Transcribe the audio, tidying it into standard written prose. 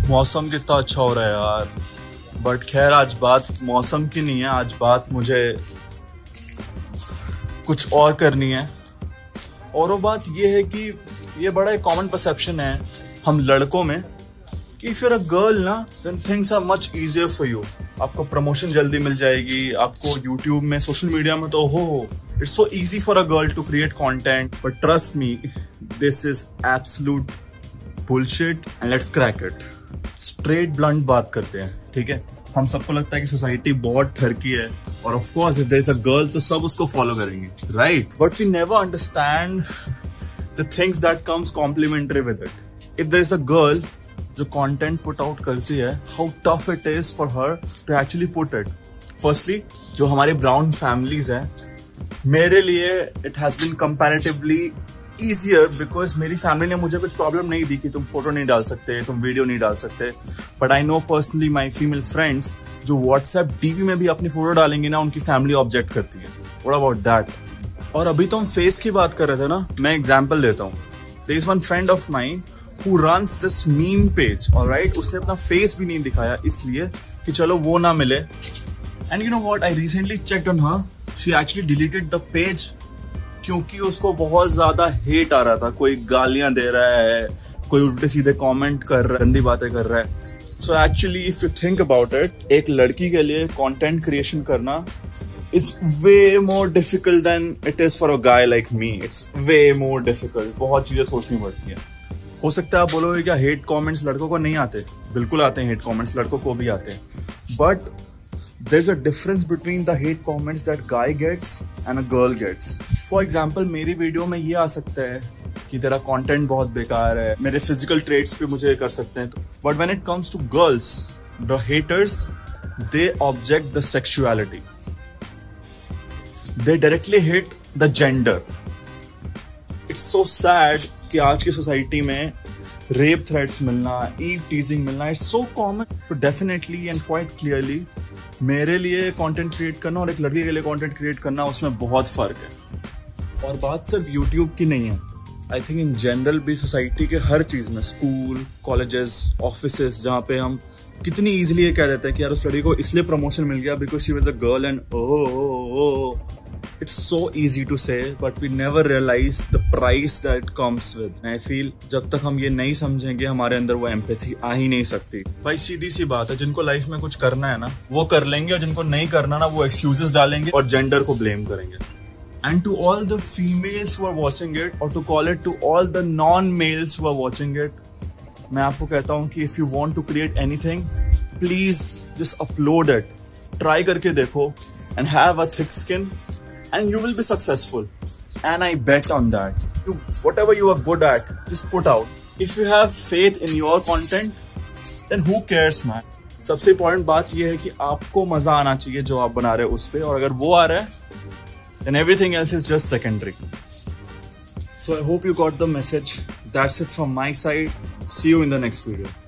मौसम कितना अच्छा हो रहा है यार, बट खैर आज बात मौसम की नहीं है, आज बात मुझे कुछ और करनी है। और वो बात ये है कि ये बड़ा एक कॉमन परसेप्शन है हम लड़कों में कि इफ यूर अ गर्ल ना then things are much easier for you. आपको प्रमोशन जल्दी मिल जाएगी, आपको यूट्यूब में सोशल मीडिया में तो हो it's so easy for a girl to create content, but trust me this is absolute bullshit and let's crack it. Straight blunt बात करते हैं, ठीक है। हम सबको लगता है कि सोसाइटी बहुत ठरकी है और of course if there is a girl तो सब उसको फॉलो करेंगे, right, but we never understand the things that comes complimentary with it. If there is a girl जो कंटेंट पुट आउट करती है, how tough it is for her to actually put it. Firstly जो हमारे brown families हैं, मेरे लिए it has been comparatively easier because मेरी family ने मुझे कुछ प्रॉब्लम नहीं दी कि तुम फोटो नहीं डाल सकते, तुम वीडियो नहीं डाल सकते। But I know personally my female friends जो व्हाट्सएप डीपी में भी अपनी फोटो डालेंगे ना, उनकी फैमिली ऑब्जेक्ट करती है। What about that? और अभी तो हम फेस की बात कर रहे थे ना, मैं एग्जाम्पल देता हूँ। There is one friend of mine who runs this meme page, alright? उसने अपना फेस भी नहीं दिखाया इसलिए कि चलो वो ना मिले। And you know what? I recently checked on her. She actually deleted the page क्योंकि उसको बहुत ज्यादा हेट आ रहा था। कोई गालियां दे रहा है, कोई उल्टे सीधे कमेंट कर रहा है, गंदी बातें कर रहा है। So actually if you think about it, एक लड़की के लिए कंटेंट क्रिएशन करना is way more difficult than it is for a guy like me. It's way more difficult. बहुत चीजें सोचनी पड़ती है। हो सकता है आप बोलोगे क्या हेट कमेंट्स लड़कों को नहीं आते? बिल्कुल आते हैं, हेट कमेंट्स लड़कों को भी आते हैं, but there is a difference between the hate comments that guy gets and a girl gets. For example मेरी वीडियो में ये आ सकता है कि तेरा कंटेंट बहुत बेकार है, मेरे फिजिकल ट्रेट्स पे मुझे कर सकते हैं, but when it comes to girls the haters they object the sexuality, they directly hit the gender. It's so sad कि आज की सोसाइटी में रेप थ्रेट्स मिलना, ईव टीजिंग मिलना इट्स सो कॉमन। तो डेफिनेटली एंड क्वाइट क्लियरली मेरे लिए content create करना और एक लड़की के लिए कंटेंट क्रिएट करना उसमें बहुत फर्क है। और बात सिर्फ यूट्यूब की नहीं है, आई थिंक इन जनरल भी सोसाइटी के हर चीज में, स्कूल, कॉलेजेस, ऑफिसेस, जहाँ पे हम कितनी इजीली ये कह देते हैं कि यार उस लड़की को इसलिए प्रमोशन मिल गया because she was a girl and it's so easy to say but we never realize the price that comes with. I feel जब तक हम ये नहीं समझेंगे हमारे अंदर वो एम्पैथी आ ही नहीं सकती। भाई सीधी सी बात है, जिनको लाइफ में कुछ करना है ना वो कर लेंगे, और जिनको नहीं करना ना वो एक्सक्यूजेस डालेंगे और जेंडर को ब्लेम करेंगे। And to all the females who are watching it, or to call it to all the non-males who are watching it, मैं आपको कहता हूँ कि if you want to create anything, please just upload it, try करके देखो and have a thick skin and you will be successful, and I bet on that. Whatever you are good at, just put out. If you have faith in your content, then who cares man? सबसे important बात ये है कि आपको मजा आना चाहिए जो आप बना रहे हो उस पे, और अगर वो आ रहा है then everything else is just secondary. So I hope you got the message. That's it from my side. See you in the next video.